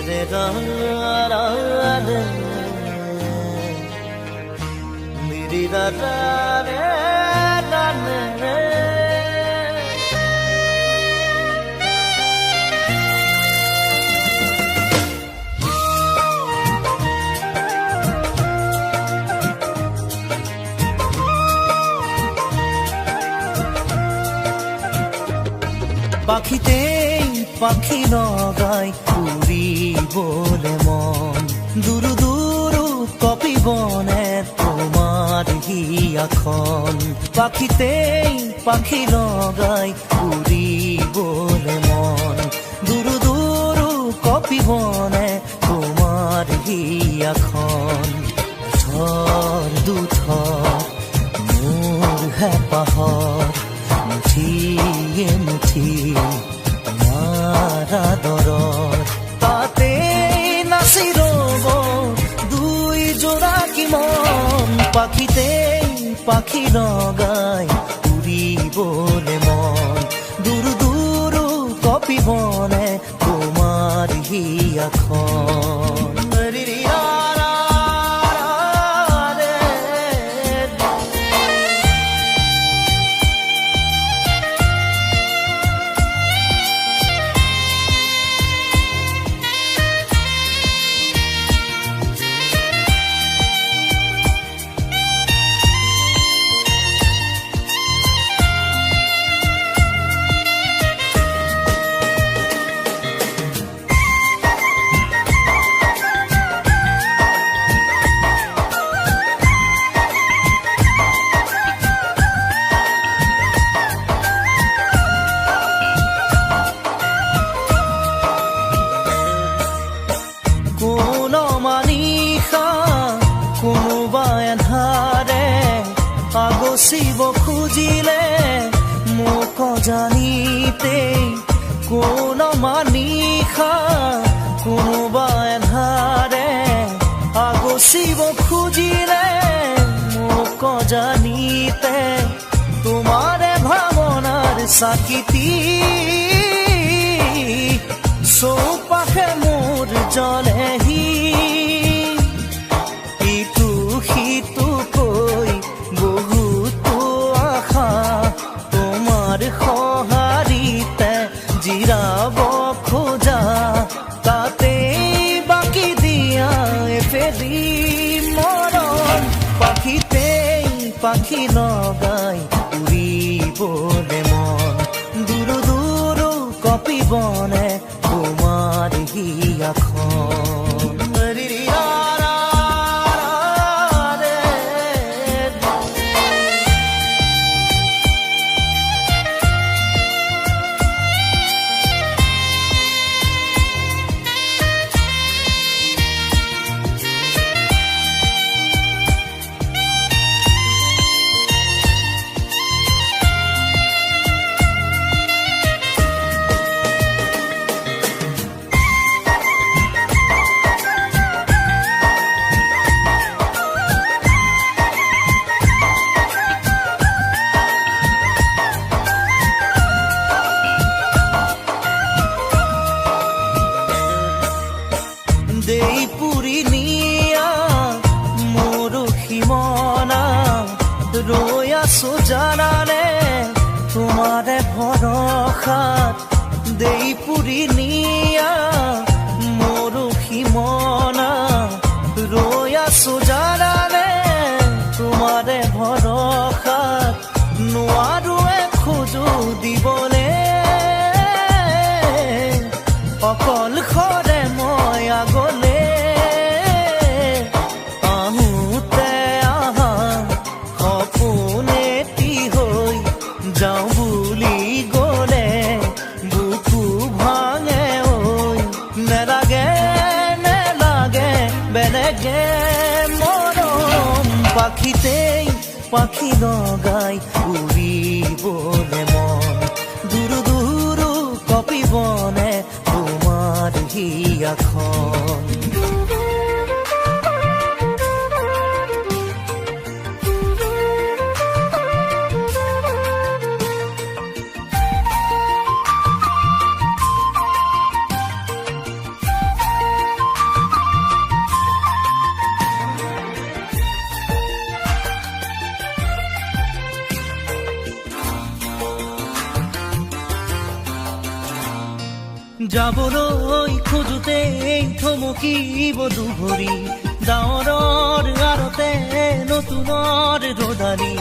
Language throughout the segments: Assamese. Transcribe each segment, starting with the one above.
রে রা রা রে নি রি রা রা রে রা রে পাখিতেই পাখি লগাই উড়িবলে মন দুরু দুরু কপিবনে তোমার হিয়াখন পাখিতেই পাখি লগাই উড়িবলে মন দুরু দুরু কপিবনে তোমার হিয়াখন থর দুথর মোৰ হেঁপাহৰ মুঠিয়ে মুঠি তোমাৰ আদৰৰ তাতে নাচি ৰ'ব দুই জোৰা কি মন পাখিতেই পাখি লগাই উৰিবলে মন দুৰু দুৰু কপিবনে তোমাৰ হিয়াখন আগচিব খুজিলে মোক জানিতে কোন মানিখা কোনোবা এন্ধাৰে আগচিব খুজিলে মোক জানিতে তোমাৰে ভাৱনাৰ চাকিতি চৌপাশে মোৰ জ্বলেহি ইটো সিটো কৈ বহুতো আশা তোমাৰ সঁহাৰিতে জিৰাব খোজা তাতে বাকি দিয়া এফেৰি মৰণ পাখিতেই পাখি লগাই উৰিবলে মন দুৰু দুৰু কপিবনে তোমাৰ হিয়াখন দেই পুৰি নিয়া মোৰ সীমনা ৰৈ আছো জানানে তোমাৰে ভৰসাত দেই পুৰি নিয়া মোৰ সীমনা ৰৈ আছো জানানে তোমাৰে ভৰসাত নোৱাৰোৱে খোজো দিবলে অকল খৰে মই আগলে আহোঁতে আহা সপোনেটি হৈ যাওঁ বুলি গ'লে বুকু ভাঙে ঐ নেলাগে নেলাগে বেলেগে মৰম পাখিতেই পাখি লগাই উৰিবলে মন দুৰু দুৰু কপিবনে তোমাৰ হিয়াখন যাবলৈ খোজোতে থমকিব দুভৰি ডাৱৰৰ আৰতে নতুনৰ ৰদালি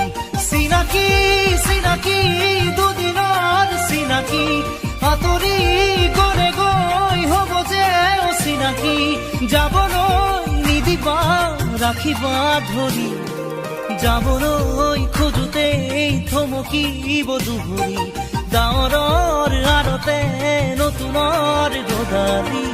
চিনাকি চিনাকি দুদিনৰ চিনাকি আঁতৰি গলে গৈ হ'ব যে অচিনাকি যাবলৈ নিদিবা ৰাখিবা ধৰি যাবলৈ খোজোতে থমকিব দুভৰি ডাৱৰৰ আৰতে নতুনৰ ৰদালি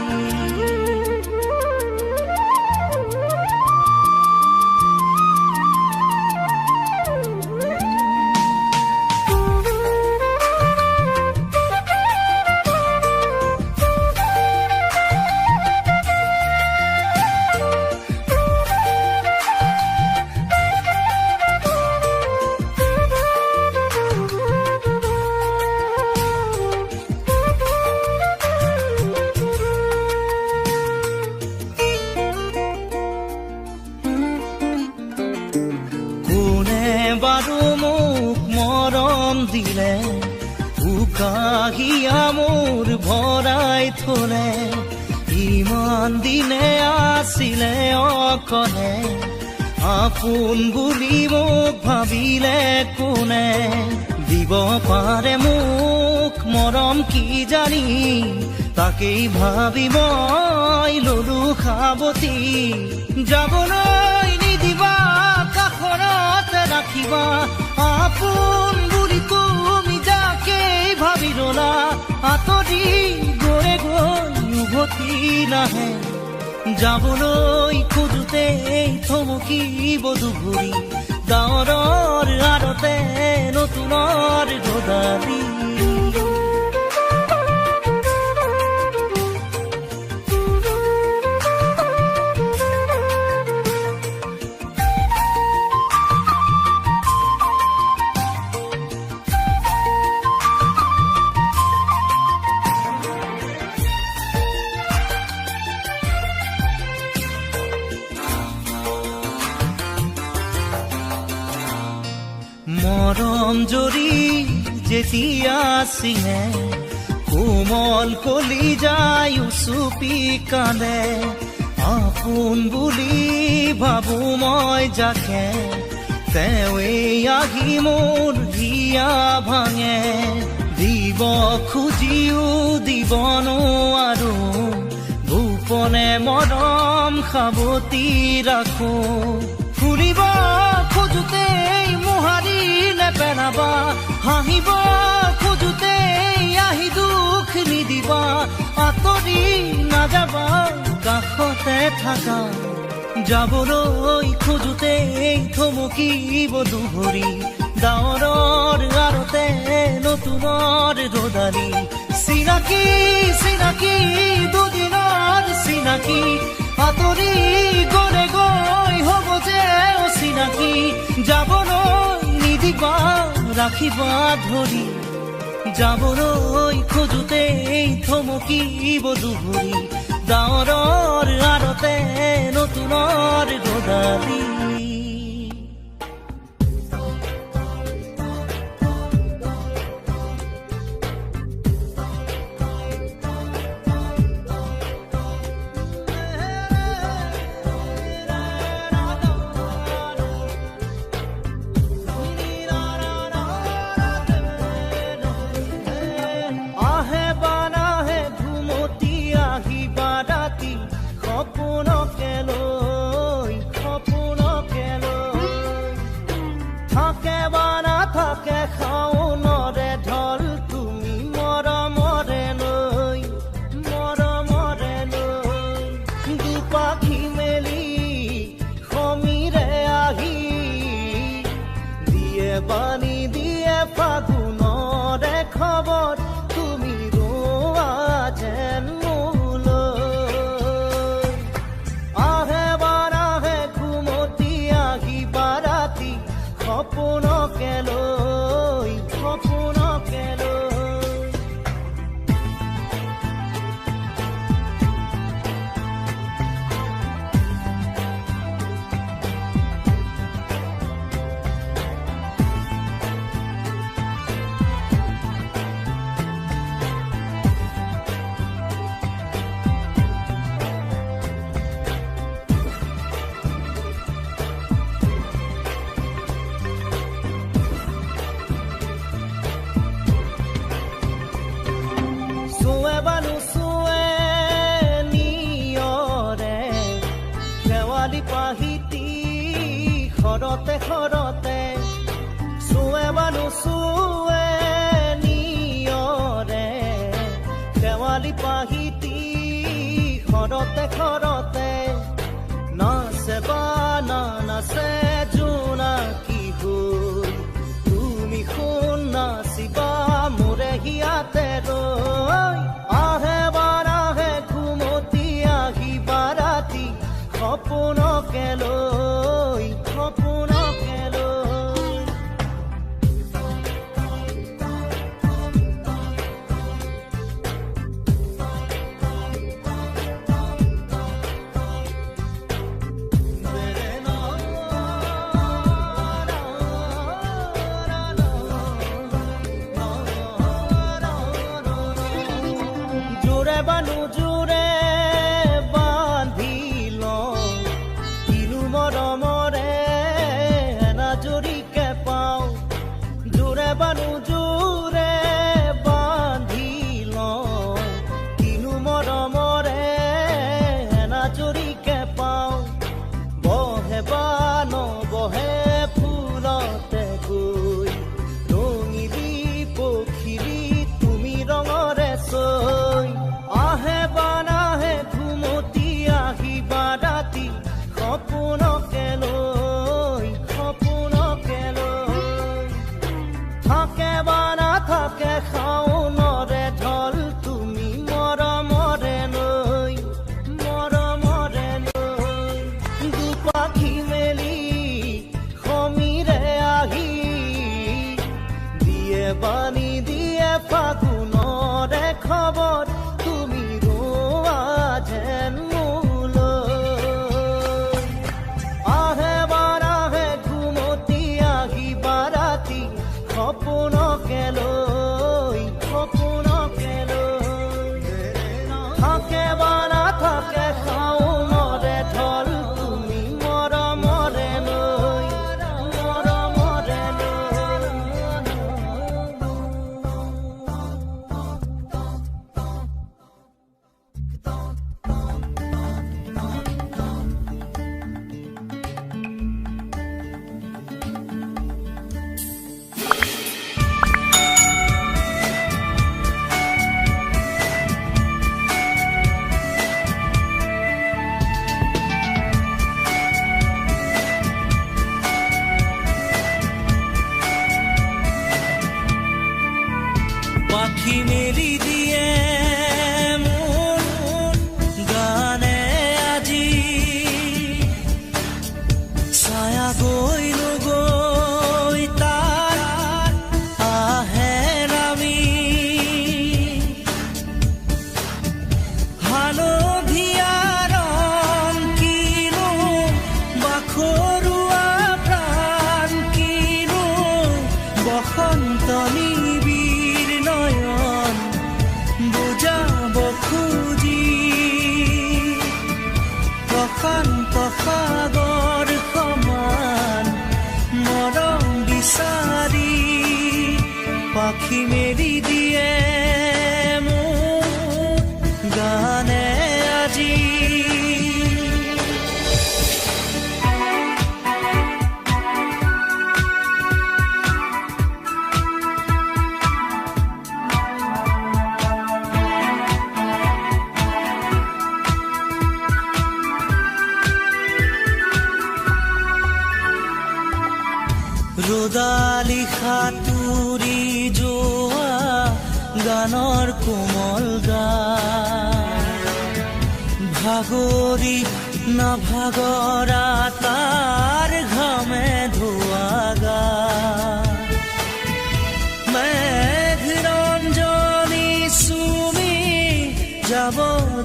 বাৰু মোক মৰম দিলে উকাহিয়া মোৰ ভৰাই থলে ইমান দিনে আছিলে অকলে আপোন বুলি মোক ভাবিলে কোনে দিব পাৰে মোক মৰম কি জানি তাকেই ভাবি মই ললো সাৱতি যাবলৈ নিদিবা কাষৰত ৰাখিবা আপোন বুলি তুমি যাকেই ভাবি ললা আঁতৰি গৈ গৈ উভতি নাহে যাবলৈ খোজোতে থমকিব দুভৰি ডাৱৰৰ আৰতে নতুনৰ ৰদালি মৰম জৰি যেতিয়া চিঙে কোমল কলি যায় উচুপি কান্দে আপোন বুলি ভাবো মই যাকে তেৱেই আহি মোৰ হিয়া ভাঙে দিব খুজিও দিব নোৱাৰো গোপনে মৰম সাৱতি ৰাখো ফুৰিব খোজোতে মোহাৰি নেপেলাবা হাঁহিব খোজোতে আহি দুখ নিদিবা আঁতৰি নাযাবা কাষতে থাকা যাবলৈ খোজোতে থমকিব দুভৰি ডাৱৰৰ আৰতে নতুনৰ ৰদালি চিনাকি চিনাকি দুদিনৰ চিনাকি আঁতৰি গলে গৈ হ'ব যে অচিনাকি যাবলৈ নিদিবা ৰাখিবা ধৰি যাবলৈ খোজোতে থমকিব দুভৰি ডাৱৰৰ আৰতে নতুনৰ ৰদালি সপোনকে লৈ ঘৰতে ঘৰতে চুৱে বা নুচুৱে নিয়ৰে শেৱালি পাহিতি ঘৰতে ঘৰতে নাচে বা নাচে জোনাকী হৈ তুমি শুন নাচিবা মোৰে হিয়াতে ৰৈ আহে বাৰাহে ঘুমতি আহিবা ৰাতি সপোনকে লৈ সপোনকে লৈ জোৰে বানু জোৰে বান্ধি লওঁ কিনো মৰমৰে এনাজৰিকে পাওঁ জোৰে বানু জোৰে বান্ধি লওঁ কিনো মৰমৰে এনাজৰিকে পাওঁ বহে বা নবহে ফুলতে গৈ ৰঙিলি পখিলি তুমি ৰঙৰে চৈ আহে বা নাহে ঘুমতি আহিবা ৰাতি সপোনকে লৈ সপোনকে লৈ থাকে বা নাথাকে শাওনৰে ঢল তুমি মৰমৰে লৈ দুপাখি মেলি সমীৰে আহি দিয়ে বাণী দিয়ে ফাগুনৰে খবৰ তুমি ৰোৱা যেন মোলৈ আহে বাৰাহে ঘুমতি আহিবা ৰাতি সপোনকে লৈ থাকে বা নাথাকে শাওনৰে ঢল তুমি মৰমৰে লৈ পাখি মেলি দিয়ে মোৰ গানে আজি ছায়া গৈ নগৈ তাৰ আহে নামি হালধীয়া ৰং কিনো বাখৰুৱা প্ৰাণ কিনো বসন্ত নিবিৰ নয়ন বুজাব খুজি প্ৰশান্ত সাগৰ সমান মৰম বিচাৰি পাখি মেলি দিয়ে মোৰ গানে আজি ৰ'দালি সাঁতুৰি যোৱা গানৰ কোমল গান ভাগৰি নাভাগৰা তাৰ ঘামে ধোৱা গান মেঘ ৰঞ্জনী চুমি যাব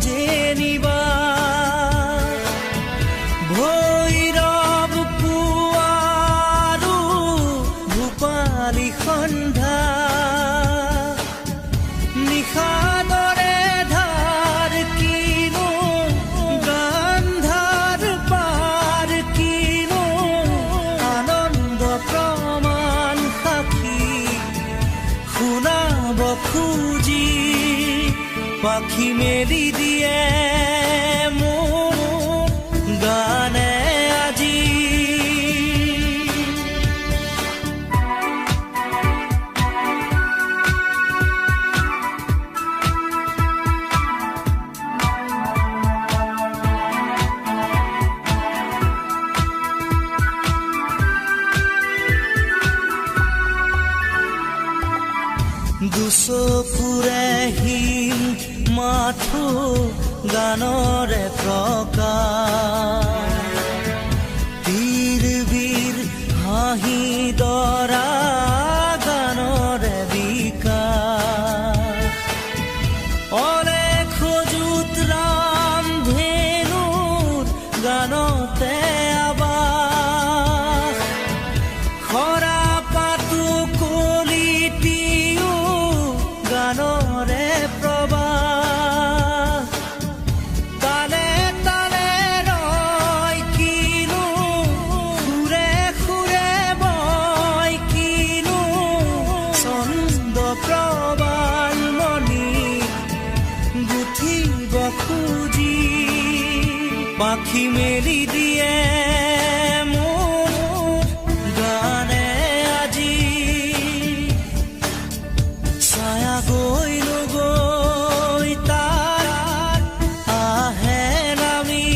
যেনিবা ভৈৰৱ পুৱাৰো ভূপালী সন্ধ্যা নিশাদৰে ধাৰ কিনো গান্ধাৰ পাৰ কিনো আনন্দ প্ৰমাণ সাক্ষী শুনাব খুজি পাখি মেলি দিয়ে মোৰ গানে আজি দুচকুৰে হিম মাথো গানৰে প্ৰকাশ বীৰ বীৰ হাঁহি দৰা গানৰে বিকাশ অলেখ যুত ৰাম ধেনুৰ গানতে আবাস খৰা পাতো কলিটিও গানৰে প্ৰবাহ তালে তালে ৰয় কিনো সুৰে সুৰে বয় কিনো ছন্দ প্ৰবাল মণি গুঠিব খুজি পাখি মেলি দিয়ে মোৰ গানে আজি ছায়া গৈ নগৈ তাৰ আহে নামি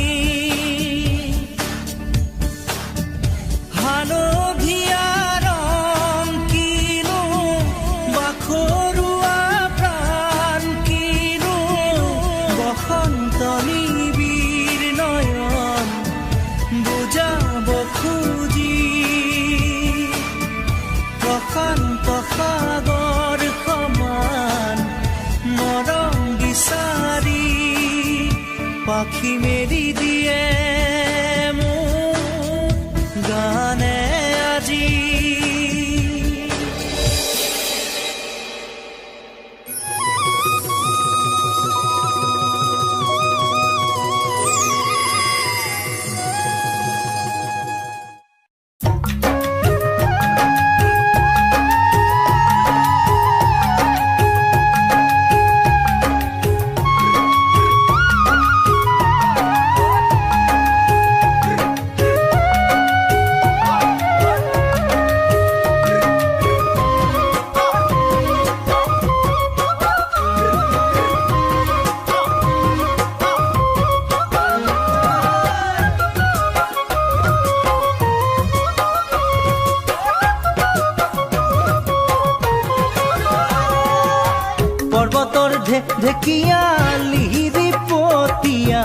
হালধীয়া ৰং কিনো বাখৰুৱা প্ৰাণ কিনো বসন্ত নিবিৰ নয়ন বুজাব খুজি প্ৰশান্ত সাগৰ সমান মৰম বিচাৰি পাখি মেলি দিয়ে মোৰ গানে আজি পৰ্বতৰ ঢেকীয়া লিহিৰি পতীয়া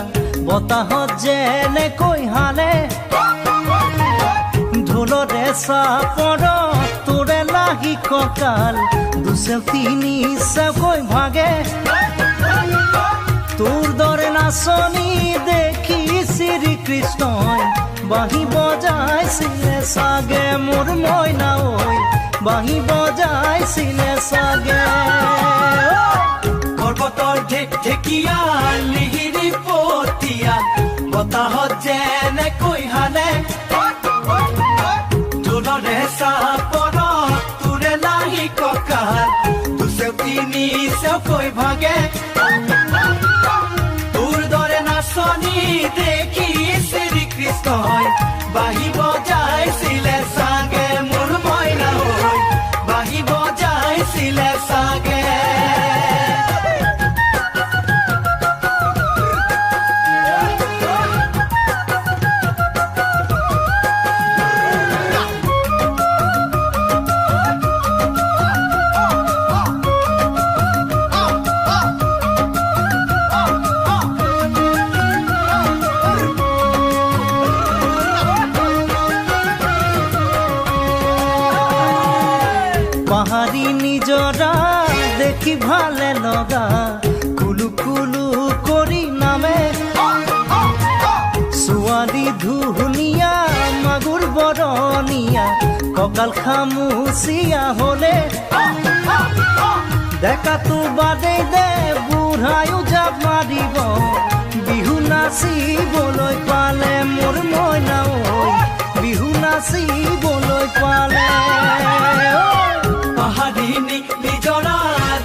বতাহত যেনেকৈ হালে ঢোলৰে চাপৰ তোৰে লাগি কঁকাল দুচেও তিনি চেওকৈ ভাগে তোৰ দৰে নাচনি দেখি শ্ৰীকৃষ্ণই বাঁহী বজাইছিলে চাগে মোৰ মইনা ঐ বাঁহী বজাইছিলে চাগে পৰ্বতৰ ঢেকীয়া লিহিৰি পতীয়া বতাহত যেনেকৈ হালে ঢোলৰে চাপৰ তোৰে লাগি কঁকাল দুচেও তিনি চেওকৈ ভাগে তোৰ দৰে নাচনি দেখি শ্ৰীকৃষ্ণই বাঁহী বজাইছিলে চাগে মোৰ মইনা ঐ বাঁহী বজাইছিলে চাগে পাহাৰী নিজৰা দেখি ভালে লগা কুলু কুলু কৰি নামে ছোৱালী ধুনীয়া মাগুৰ বৰণীয়া কঁকাল খামুচিয়া হলে ডেকাটো বাদেই দে বুঢ়ায়ো জাপ মাৰিব বিহু নাচিবলৈ পালে মোৰ মইনা ঐ বিহু নাচিবলৈ পালে পাহাৰী নিজৰা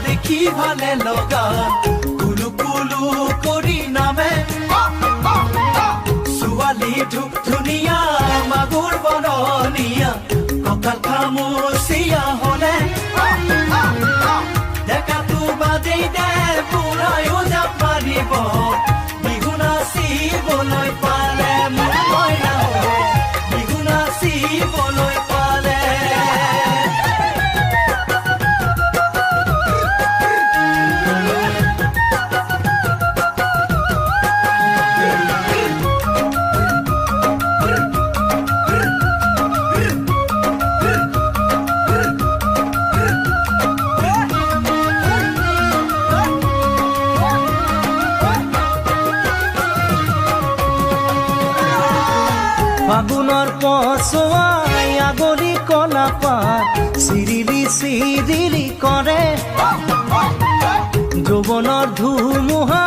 দেখি ভালে লগা কুলু কুলু কৰি নামে ছোৱালী ধুনীয়া মাগুৰ বৰণীয়া কঁকাল খামুচিয়া হলে ডেকাটো বাদেই দে বুঢ়ায়ো জাপ মাৰিব বিহু নাচিবলৈ পালে মোৰ মইনা বিহু নাচিবলৈ পালে পছোৱাই আগলি কলাপাত চিৰিলি চিৰিলি কৰে যৌৱনৰ ধুমুহা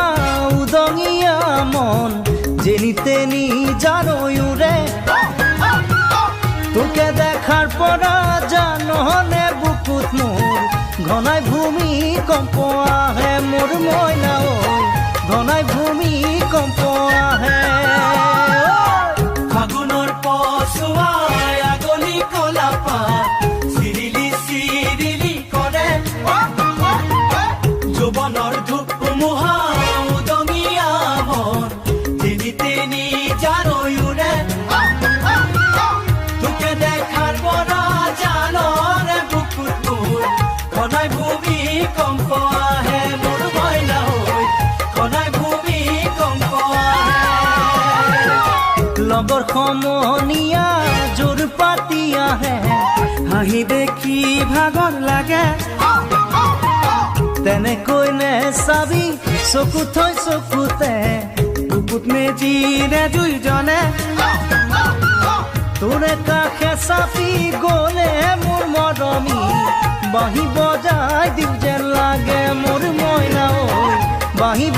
উদঙিয়া মন যেনি তেনি জানৈ উৰে তোকে দেখাৰ পৰা জাননে বুকুত মোৰ ঘনাই ভূমিকম্প আহে মোৰ মইনা ঐ ঘনাই ভূমিকম্প আহে ফাগুনৰ পছোৱাই আগলি কলাপাত চিৰিলি চিৰিলি কৰে যৌৱনৰ ধুমুহা উদঙিয়া মন যেনি তেনি জানৈ উৰে তোকে দেখাৰ পৰা জাননে বুকুত মোৰ ঘনাই ভূমিকম্প আহে মোৰ মইনা ঐ ঘনাই ভূমিকম্প আহে লগৰ সমনীয়া জোৰ পাতি আহে হাঁহি দেখি ভাগৰ লাগে তেনেকৈ নে চাবি চকু থৈ চকুতে বুকুত মেজিৰে দুইজনে তোৰে কাষে চাপি গ'লে মোৰ মৰমী বাঁহী বজাই দিওঁ যেন লাগে মোৰ মইনা ঐ বাঁহী